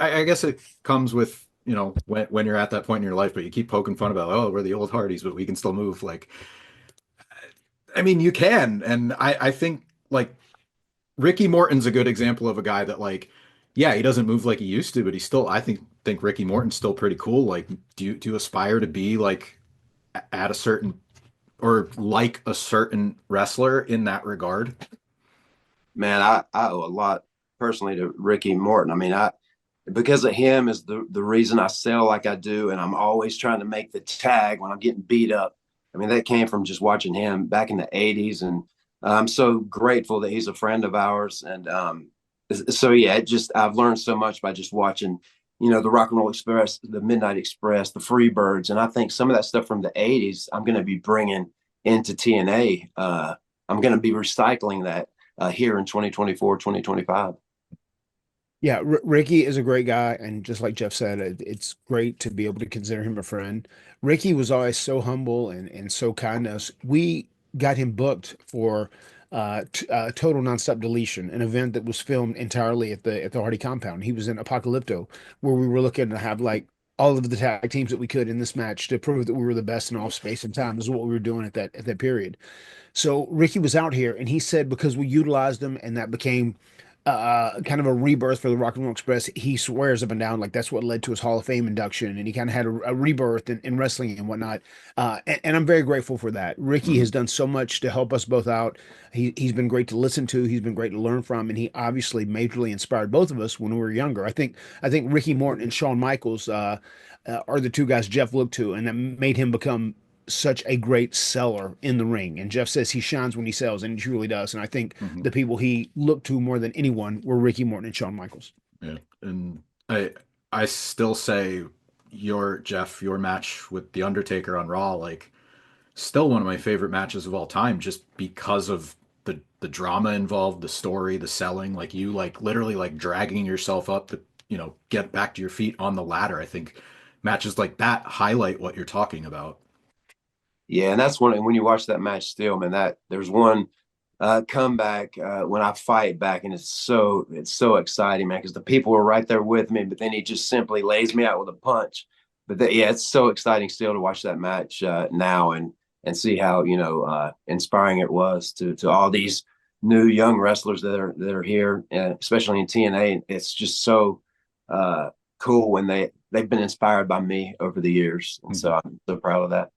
I guess it comes with, when you're at that point in your life, but you keep poking fun about, oh, we're the old Hardys, but we can still move. Like, I mean, you can, and I think like Ricky Morton's a good example of a guy that like, yeah, he doesn't move like he used to, but he's still, I think Ricky Morton's still pretty cool. Like, do you aspire to be like at a certain or like a certain wrestler in that regard? Man, I owe a lot personally to Ricky Morton. I mean, I because of him is the reason I sell like I do, and I'm always trying to make the tag when I'm getting beat up. I mean, that came from just watching him back in the '80s, and I'm so grateful that he's a friend of ours. And so yeah, I've learned so much by just watching, the Rock and Roll Express, the Midnight Express, the Freebirds, and I think some of that stuff from the '80s I'm going to be bringing into TNA. I'm going to be recycling that here in 2024, 2025. Yeah, Ricky is a great guy, and just like Jeff said, it's great to be able to consider him a friend. Ricky was always so humble and so kind to us. We got him booked for Total Nonstop Deletion, an event that was filmed entirely at the Hardy compound. He was in Apocalypto, where we were looking to have like all of the tag teams that we could in this match to prove that we were the best in all space and time. Is what we were doing at that period. So Ricky was out here, and he said because we utilized him, and that became kind of a rebirth for the Rock and Roll Express. He swears up and down like that's what led to his Hall of Fame induction, and he kind of had a rebirth in wrestling and whatnot. And I'm very grateful for that. Ricky has Mhm. done so much to help us both out. He's been great to listen to. He's been great to learn from, and he obviously majorly inspired both of us when we were younger. I think Ricky Morton and Shawn Michaels are the two guys Jeff looked to, and that made him become such a great seller in the ring. And Jeff says he shines when he sells, and he truly does. And I think Mhm. the people he looked to more than anyone were Ricky Morton and Shawn Michaels. Yeah, and I still say your match with The Undertaker on Raw, like still one of my favorite matches of all time, just because of the drama involved, the story, the selling, like you like literally like dragging yourself up to, get back to your feet on the ladder. I think matches like that highlight what you're talking about. Yeah, and that's one when you watch that match still, man, that there's one comeback when I fight back, and it's so exciting, man, because the people were right there with me, but then he just simply lays me out with a punch. But yeah, it's so exciting still to watch that match now and see how inspiring it was to all these new young wrestlers that are here, especially in TNA. It's just so uh, cool when they've been inspired by me over the years, and so I'm so proud of that.